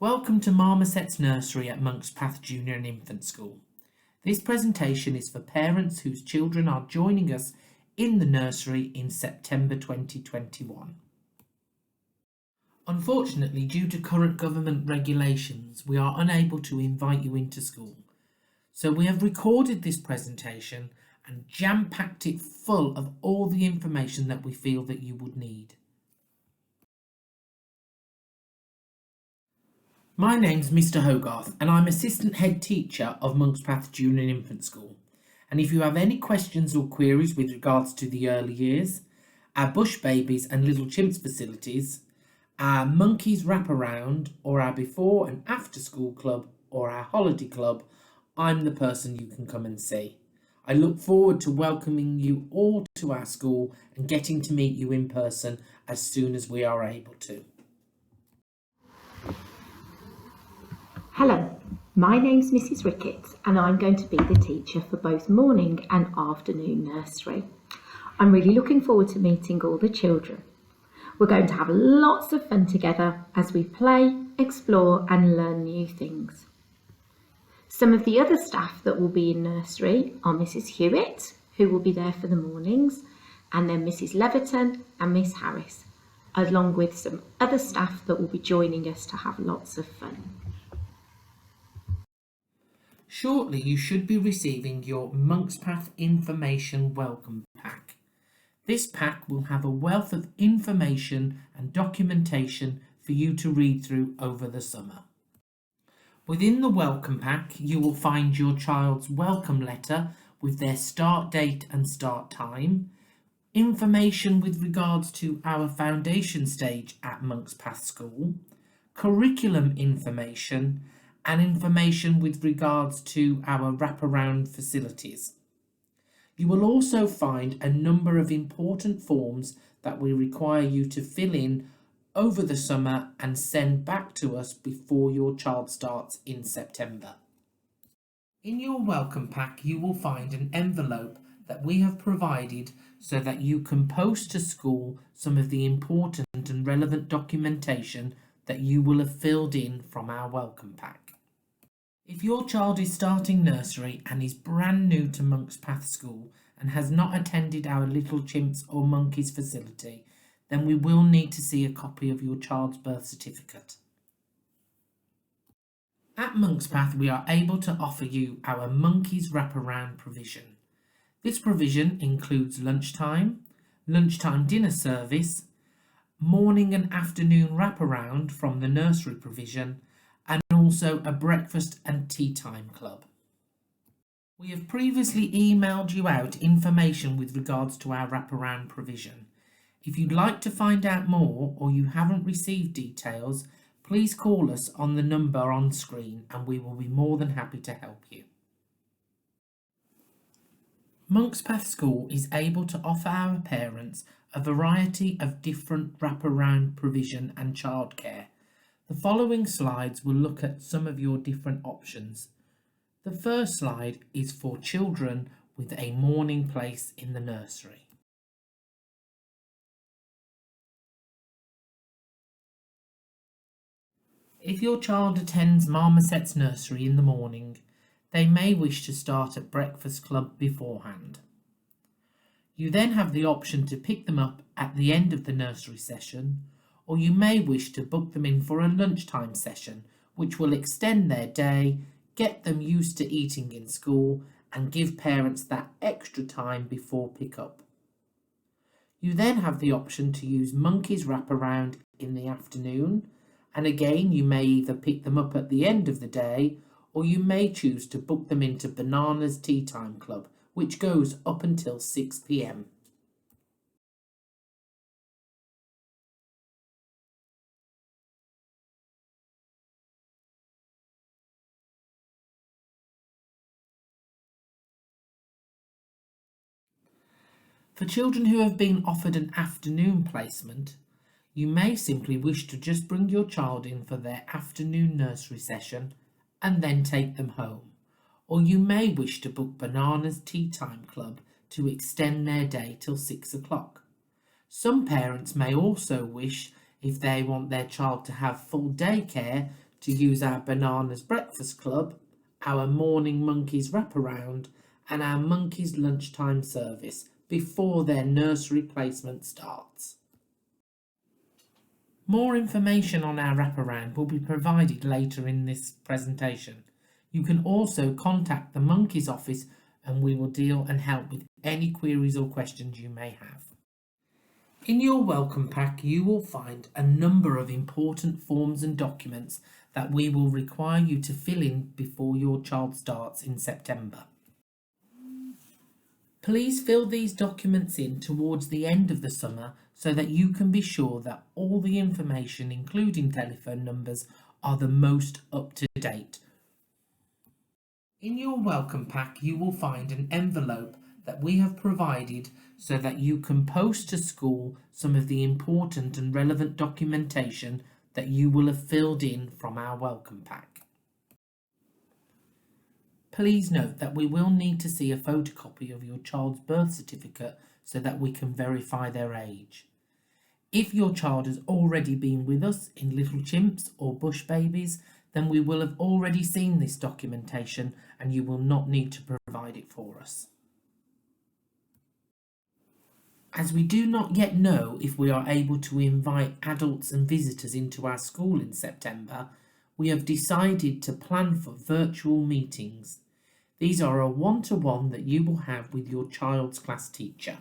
Welcome to Marmosets Nursery at Monkspath Junior and Infant School. This presentation is for parents whose children are joining us in the nursery in September 2021. Unfortunately, due to current government regulations, we are unable to invite you into school. So we have recorded this presentation and jam-packed it full of all the information that we feel that you would need. My name's Mr. Hogarth and I'm Assistant Head Teacher of Monkspath Junior and Infant School. And if you have any questions or queries with regards to the early years, our Bush Babies and Little Chimps facilities, our Monkeys Wraparound or our Before and After School Club or our Holiday Club, I'm the person you can come and see. I look forward to welcoming you all to our school and getting to meet you in person as soon as we are able to. Hello, my name's Mrs. Ricketts and I'm going to be the teacher for both morning and afternoon nursery. I'm really looking forward to meeting all the children. We're going to have lots of fun together as we play, explore and learn new things. Some of the other staff that will be in nursery are Mrs. Hewitt, who will be there for the mornings, and then Mrs. Leverton and Miss Harris, along with some other staff that will be joining us to have lots of fun. Shortly, you should be receiving your Monkspath Information Welcome Pack. This pack will have a wealth of information and documentation for you to read through over the summer. Within the Welcome Pack, you will find your child's welcome letter with their start date and start time, information with regards to our foundation stage at Monkspath School, curriculum information, and information with regards to our wraparound facilities. You will also find a number of important forms that we require you to fill in over the summer and send back to us before your child starts in September. In your welcome pack, you will find an envelope that we have provided so that you can post to school some of the important and relevant documentation that you will have filled in from our welcome pack. If your child is starting nursery and is brand new to Monkspath School and has not attended our Little Chimps or Monkeys facility, then we will need to see a copy of your child's birth certificate. At Monkspath, we are able to offer you our Monkeys Wraparound provision. This provision includes lunchtime dinner service, morning and afternoon wraparound from the nursery provision, and also a breakfast and tea time club. We have previously emailed you out information with regards to our wraparound provision. If you'd like to find out more or you haven't received details, please call us on the number on screen and we will be more than happy to help you. Monkspath School is able to offer our parents a variety of different wraparound provision and childcare. The following slides will look at some of your different options. The first slide is for children with a morning place in the nursery. If your child attends Marmosets Nursery in the morning, they may wish to start at Breakfast Club beforehand. You then have the option to pick them up at the end of the nursery session, or you may wish to book them in for a lunchtime session, which will extend their day, get them used to eating in school, and give parents that extra time before pick-up. You then have the option to use Monkeys Wraparound in the afternoon, and again you may either pick them up at the end of the day, or you may choose to book them into Bananas Tea Time Club, which goes up until 6 p.m. For children who have been offered an afternoon placement, you may simply wish to just bring your child in for their afternoon nursery session and then take them home, or you may wish to book Bananas Tea Time Club to extend their day till 6 o'clock. Some parents may also wish, if they want their child to have full day care, to use our Bananas Breakfast Club, our Morning Monkeys wraparound, and our Monkeys lunchtime service before their nursery placement starts. More information on our wraparound will be provided later in this presentation. You can also contact the Monkeys office and we will deal and help with any queries or questions you may have. In your welcome pack you will find a number of important forms and documents that we will require you to fill in before your child starts in September. Please fill these documents in towards the end of the summer so that you can be sure that all the information, including telephone numbers, are the most up to date. In your welcome pack you will find an envelope that we have provided so that you can post to school some of the important and relevant documentation that you will have filled in from our welcome pack. Please note that we will need to see a photocopy of your child's birth certificate so that we can verify their age. If your child has already been with us in Little Chimps or Bush Babies, then we will have already seen this documentation and you will not need to provide it for us. As we do not yet know if we are able to invite adults and visitors into our school in September, we have decided to plan for virtual meetings. These are a one-to-one that you will have with your child's class teacher.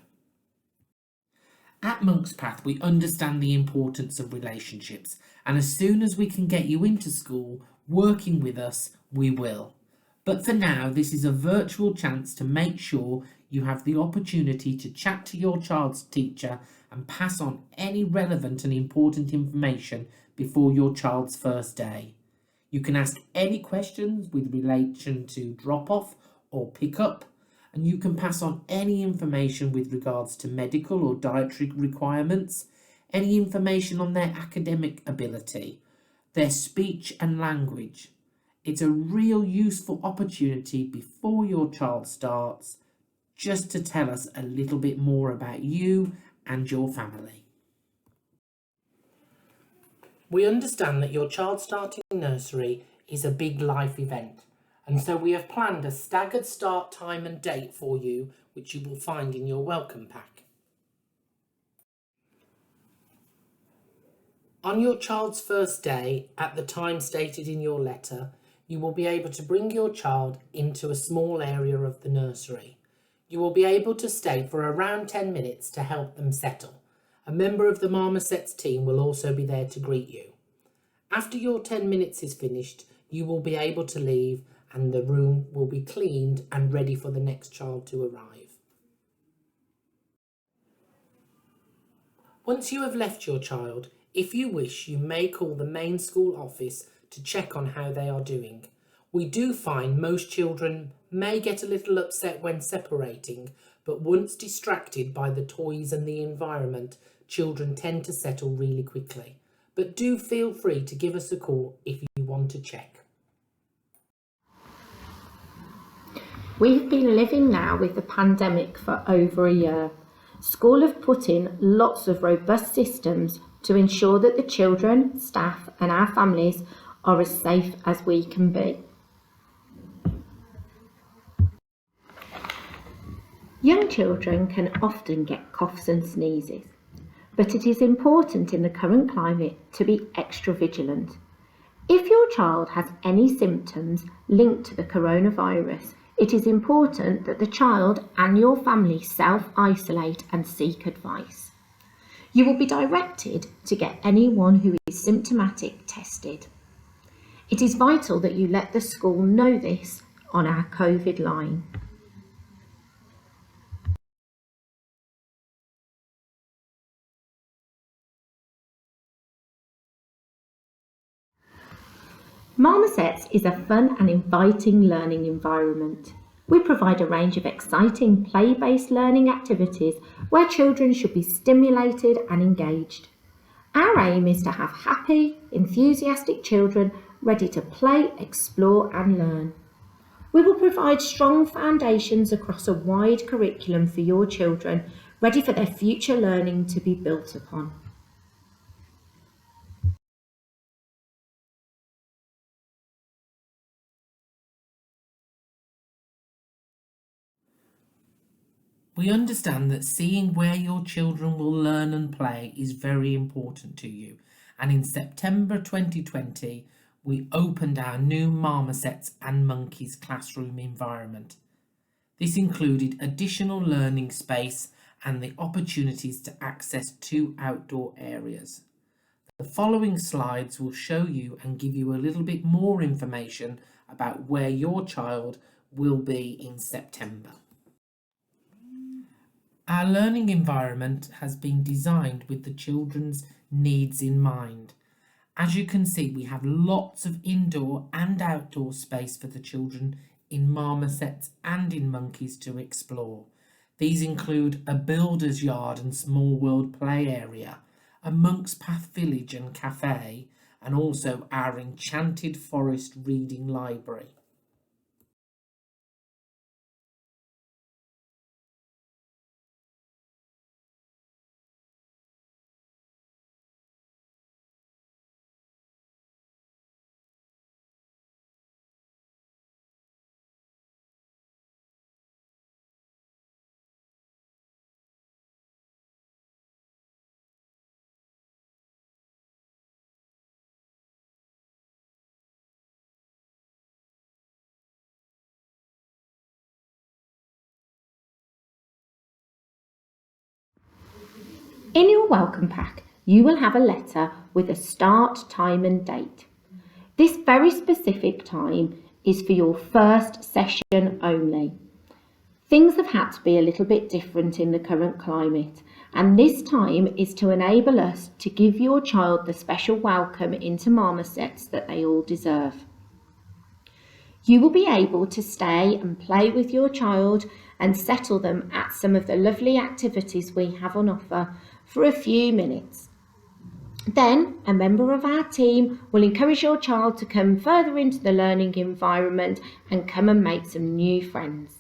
At Monkspath, we understand the importance of relationships, and as soon as we can get you into school working with us, we will. But for now, this is a virtual chance to make sure you have the opportunity to chat to your child's teacher and pass on any relevant and important information before your child's first day. You can ask any questions with relation to drop-off or pick-up, and you can pass on any information with regards to medical or dietary requirements, any information on their academic ability, their speech and language. It's a real useful opportunity before your child starts just to tell us a little bit more about you and your family. We understand that your child starting nursery is a big life event, and so we have planned a staggered start time and date for you, which you will find in your welcome pack. On your child's first day, at the time stated in your letter, you will be able to bring your child into a small area of the nursery. You will be able to stay for around 10 minutes to help them settle. A member of the Marmosets team will also be there to greet you. After your 10 minutes is finished, you will be able to leave and the room will be cleaned and ready for the next child to arrive. Once you have left your child, if you wish, you may call the main school office to check on how they are doing. We do find most children may get a little upset when separating, but once distracted by the toys and the environment, children tend to settle really quickly. But do feel free to give us a call if you want to check. We've been living now with the pandemic for over a year. School have put in lots of robust systems to ensure that the children, staff and our families are as safe as we can be. Young children can often get coughs and sneezes, but it is important in the current climate to be extra vigilant. If your child has any symptoms linked to the coronavirus, it is important that the child and your family self-isolate and seek advice. You will be directed to get anyone who is symptomatic tested. It is vital that you let the school know this on our COVID line. Marmosets is a fun and inviting learning environment. We provide a range of exciting play-based learning activities where children should be stimulated and engaged. Our aim is to have happy, enthusiastic children ready to play, explore and learn. We will provide strong foundations across a wide curriculum for your children, ready for their future learning to be built upon. We understand that seeing where your children will learn and play is very important to you, and in September 2020 we opened our new Marmosets and Monkeys classroom environment. This included additional learning space and the opportunities to access 2 outdoor areas. The following slides will show you and give you a little bit more information about where your child will be in September. Our learning environment has been designed with the children's needs in mind. As you can see, we have lots of indoor and outdoor space for the children in Marmosets and in Monkeys to explore. These include a builder's yard and small world play area, a Monkspath village and cafe, and also our enchanted forest reading library. In your welcome pack, you will have a letter with a start time and date. This very specific time is for your first session only. Things have had to be a little bit different in the current climate, and this time is to enable us to give your child the special welcome into Marmosets that they all deserve. You will be able to stay and play with your child and settle them at some of the lovely activities we have on offer for a few minutes. Then a member of our team will encourage your child to come further into the learning environment and come and make some new friends.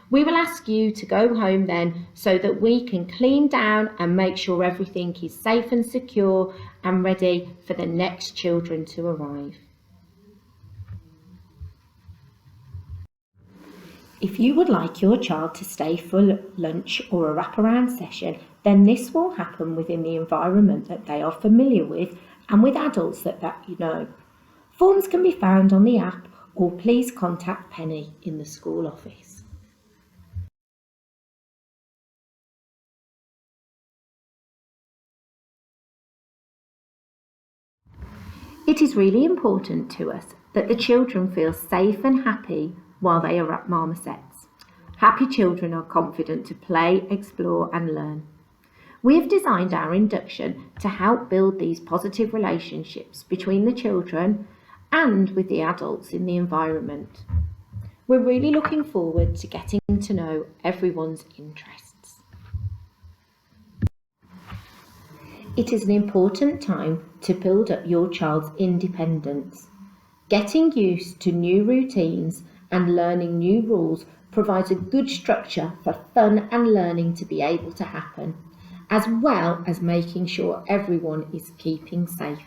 We will ask you to go home then so that we can clean down and make sure everything is safe and secure and ready for the next children to arrive. If you would like your child to stay for lunch or a wraparound session, then this will happen within the environment that they are familiar with and with adults that you know. Forms can be found on the app, or please contact Penny in the school office. It is really important to us that the children feel safe and happy while they are at Marmosets. Happy children are confident to play, explore and learn. We have designed our induction to help build these positive relationships between the children and with the adults in the environment. We're really looking forward to getting to know everyone's interests. It is an important time to build up your child's independence. Getting used to new routines and learning new rules provides a good structure for fun and learning to be able to happen, as well as making sure everyone is keeping safe.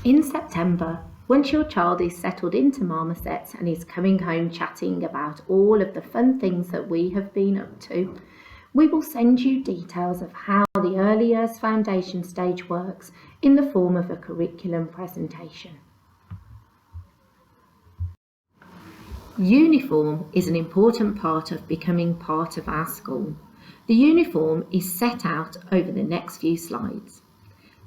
In September, once your child is settled into Marmosets and is coming home chatting about all of the fun things that we have been up to, we will send you details of how the early years foundation stage works in the form of a curriculum presentation. Uniform is an important part of becoming part of our school. The uniform is set out over the next few slides.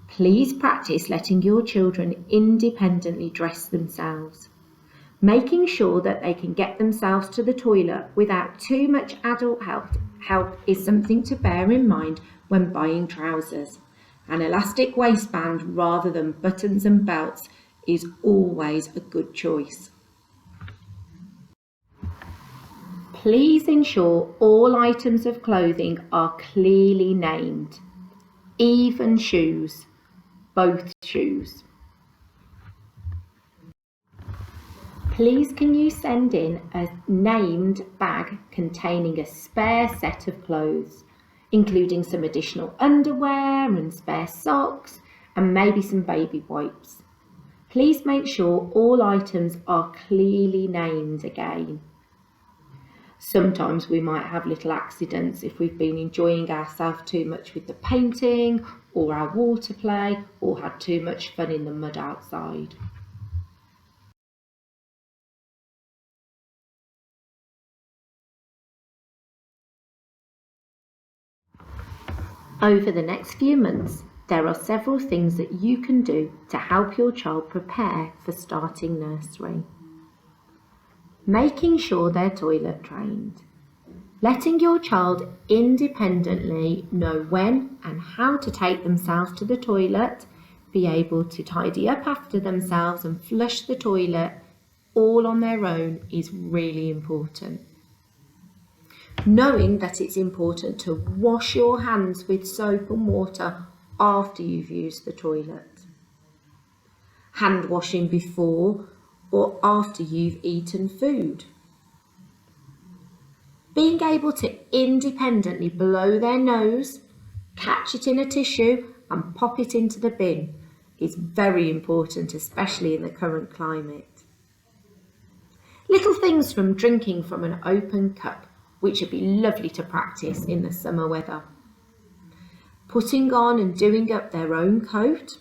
Please practice letting your children independently dress themselves. Making sure that they can get themselves to the toilet without too much adult help is something to bear in mind when buying trousers. An elastic waistband rather than buttons and belts is always a good choice. Please ensure all items of clothing are clearly named. Even shoes, both shoes. Please can you send in a named bag containing a spare set of clothes, including some additional underwear and spare socks and maybe some baby wipes. Please make sure all items are clearly named again. Sometimes we might have little accidents if we've been enjoying ourselves too much with the painting or our water play or had too much fun in the mud outside. Over the next few months, there are several things that you can do to help your child prepare for starting nursery. Making sure they're toilet trained. Letting your child independently know when and how to take themselves to the toilet, be able to tidy up after themselves and flush the toilet all on their own is really important. Knowing that it's important to wash your hands with soap and water after you've used the toilet. Hand washing before or after you've eaten food. Being able to independently blow their nose, catch it in a tissue and pop it into the bin is very important, especially in the current climate. Little things from drinking from an open cup, which would be lovely to practice in the summer weather. Putting on and doing up their own coat.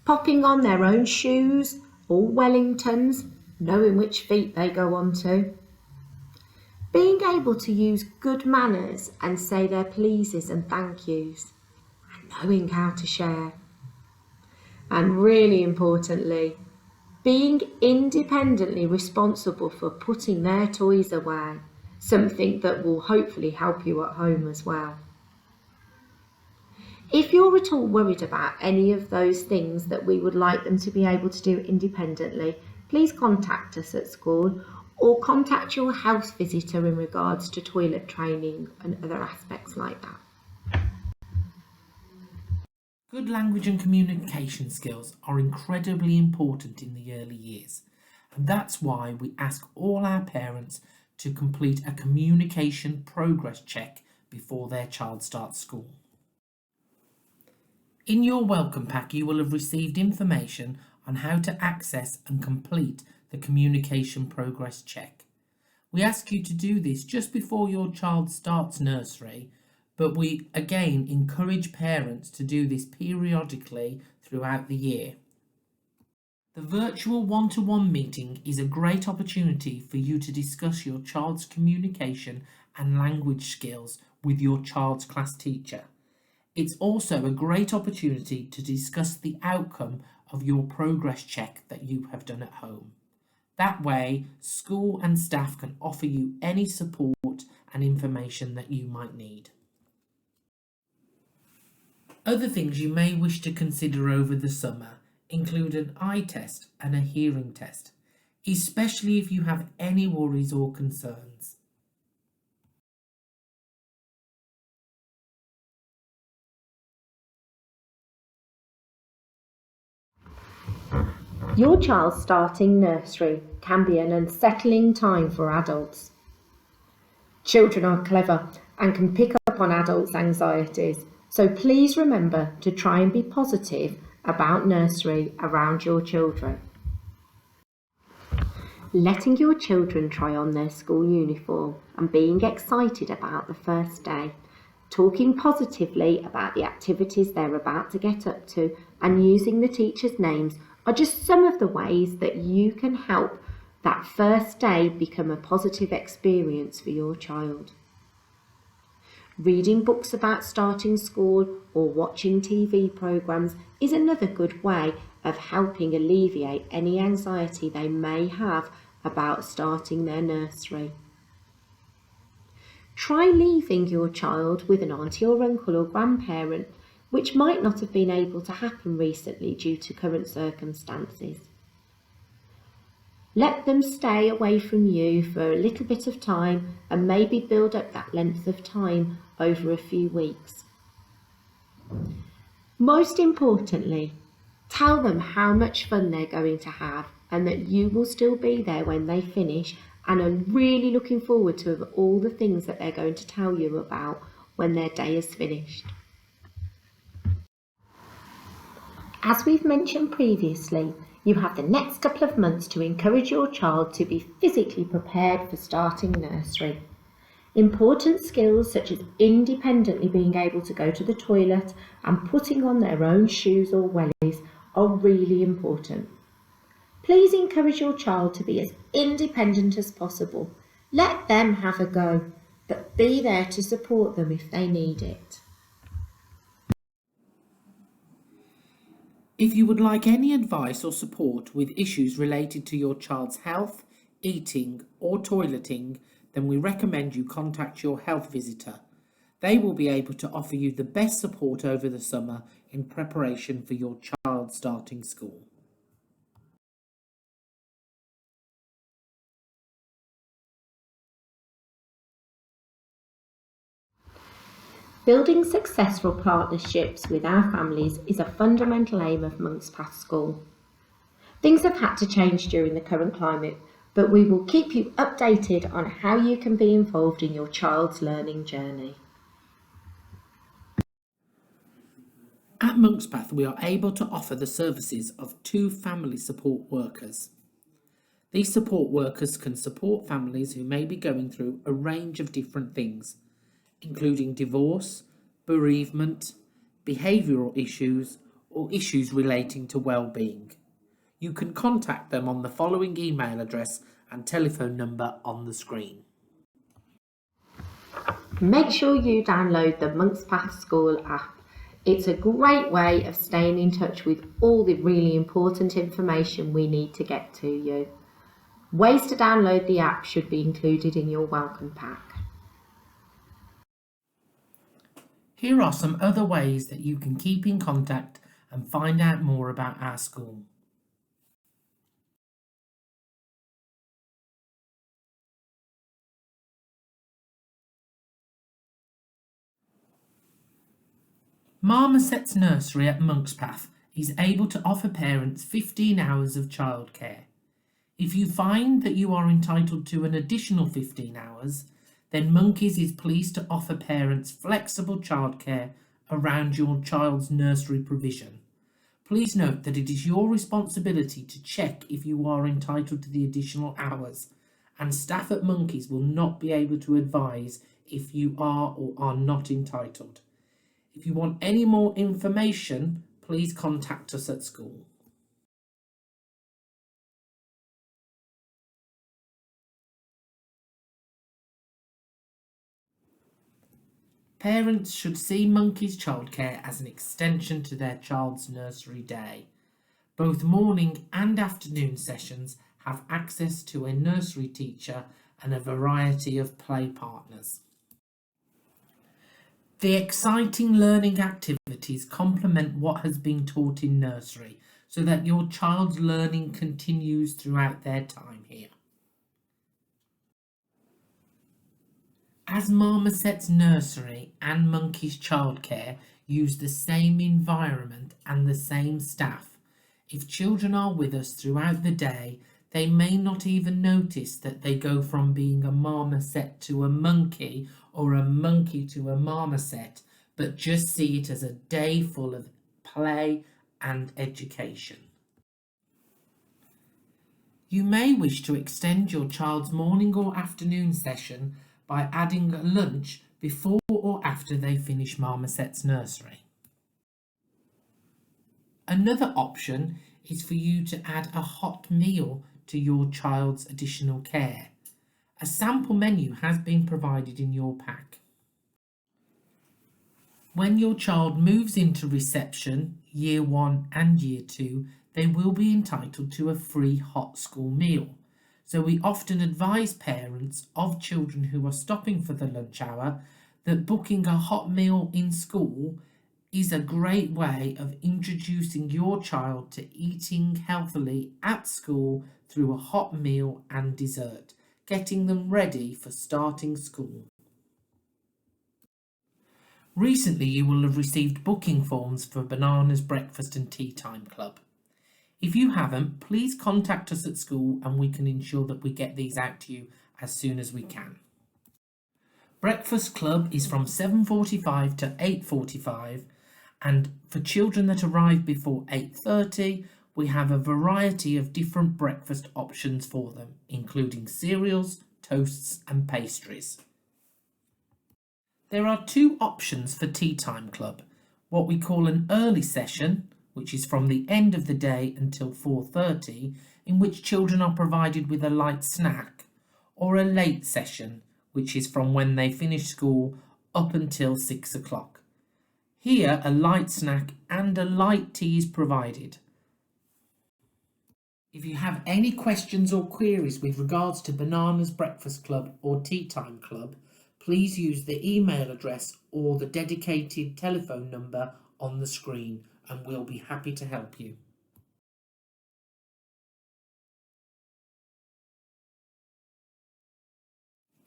Popping on their own shoes or Wellingtons, knowing which feet they go onto. Being able to use good manners and say their pleases and thank yous, and knowing how to share. And really importantly, being independently responsible for putting their toys away, something that will hopefully help you at home as well. If you're at all worried about any of those things that we would like them to be able to do independently, please contact us at school or contact your health visitor in regards to toilet training and other aspects like that. Good language and communication skills are incredibly important in the early years, and that's why we ask all our parents to complete a communication progress check before their child starts school. In your welcome pack, you will have received information on how to access and complete the communication progress check. We ask you to do this just before your child starts nursery, but we again encourage parents to do this periodically throughout the year. The virtual one-to-one meeting is a great opportunity for you to discuss your child's communication and language skills with your child's class teacher. It's also a great opportunity to discuss the outcome of your progress check that you have done at home. That way, school and staff can offer you any support and information that you might need. Other things you may wish to consider over the summer include an eye test and a hearing test, especially if you have any worries or concerns. Your child starting nursery can be an unsettling time for adults. Children are clever and can pick up on adults' anxieties, so please remember to try and be positive about nursery around your children. Letting your children try on their school uniform and being excited about the first day, talking positively about the activities they're about to get up to and using the teachers' names are just some of the ways that you can help that first day become a positive experience for your child. Reading books about starting school or watching TV programs is another good way of helping alleviate any anxiety they may have about starting their nursery. Try leaving your child with an auntie or uncle or grandparent, which might not have been able to happen recently due to current circumstances. Let them stay away from you for a little bit of time and maybe build up that length of time over a few weeks. Most importantly, tell them how much fun they're going to have and that you will still be there when they finish and are really looking forward to all the things that they're going to tell you about when their day is finished. As we've mentioned previously, You have the next couple of months to encourage your child to be physically prepared for starting nursery. Important skills such as independently being able to go to the toilet and putting on their own shoes or wellies are really important. Please encourage your child to be as independent as possible. Let them have a go, but be there to support them if they need it. If you would like any advice or support with issues related to your child's health, eating, or toileting, then we recommend you contact your health visitor. They will be able to offer you the best support over the summer in preparation for your child starting school. Building successful partnerships with our families is a fundamental aim of Monkspath School. Things have had to change during the current climate, but we will keep you updated on how you can be involved in your child's learning journey. At Monkspath, we are able to offer the services of 2 family support workers. These support workers can support families who may be going through a range of different things, including divorce, bereavement, behavioural issues, or issues relating to well-being. You can contact them on the following email address and telephone number on the screen. Make sure you download the Monkspath School app. It's a great way of staying in touch with all the really important information we need to get to you. Ways to download the app should be included in your welcome pack. Here are some other ways that you can keep in contact and find out more about our school. Marmosets Nursery at Monkspath is able to offer parents 15 hours of childcare. If you find that you are entitled to an additional 15 hours, then Monkeys is pleased to offer parents flexible childcare around your child's nursery provision. Please note that it is your responsibility to check if you are entitled to the additional hours, and staff at Monkeys will not be able to advise if you are or are not entitled. If you want any more information, please contact us at school. Parents should see Monkeys Childcare as an extension to their child's nursery day. Both morning and afternoon sessions have access to a nursery teacher and a variety of play partners. The exciting learning activities complement what has been taught in nursery so that your child's learning continues throughout their time here. As Marmosets Nursery and Monkeys Childcare use the same environment and the same staff, if children are with us throughout the day, they may not even notice that they go from being a marmoset to a monkey or a monkey to a marmoset, but just see it as a day full of play and education. You may wish to extend your child's morning or afternoon session by adding a lunch before or after they finish Marmosets Nursery. Another option is for you to add a hot meal to your child's additional care. A sample menu has been provided in your pack. When your child moves into reception, Year 1 and Year 2, they will be entitled to a free hot school meal. So we often advise parents of children who are stopping for the lunch hour that booking a hot meal in school is a great way of introducing your child to eating healthily at school through a hot meal and dessert, getting them ready for starting school. Recently, you will have received booking forms for Bananas Breakfast and Tea Time Club. If you haven't, please contact us at school and we can ensure that we get these out to you as soon as we can. Breakfast Club is from 7:45 to 8:45, and for children that arrive before 8:30, we have a variety of different breakfast options for them, including cereals, toasts and pastries. There are 2 options for Tea Time Club, what we call an early session, which is from the end of the day until 4:30, in which children are provided with a light snack, or a late session, which is from when they finish school up until 6 o'clock. Here, a light snack and a light tea is provided. If you have any questions or queries with regards to Bananas Breakfast Club or Tea Time Club, please use the email address or the dedicated telephone number on the screen and we'll be happy to help you.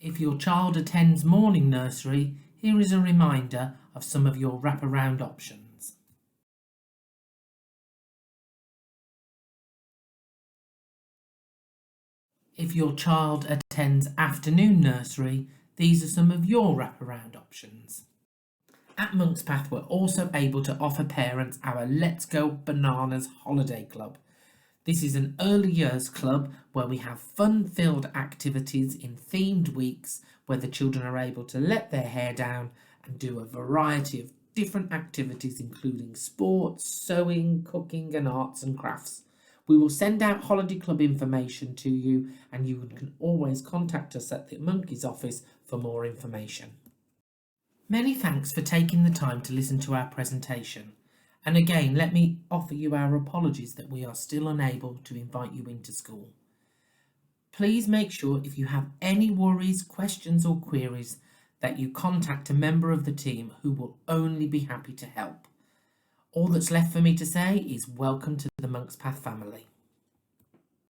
If your child attends morning nursery, here is a reminder of some of your wraparound options. If your child attends afternoon nursery, these are some of your wraparound options. At Monkspath, we're also able to offer parents our Let's Go Bananas Holiday Club. This is an early years club where we have fun-filled activities in themed weeks where the children are able to let their hair down and do a variety of different activities including sports, sewing, cooking and arts and crafts. We will send out holiday club information to you and you can always contact us at the Monkey's office for more information. Many thanks for taking the time to listen to our presentation. And again, let me offer you our apologies that we are still unable to invite you into school. Please make sure if you have any worries, questions or queries that you contact a member of the team who will only be happy to help. All that's left for me to say is welcome to the Monkspath family.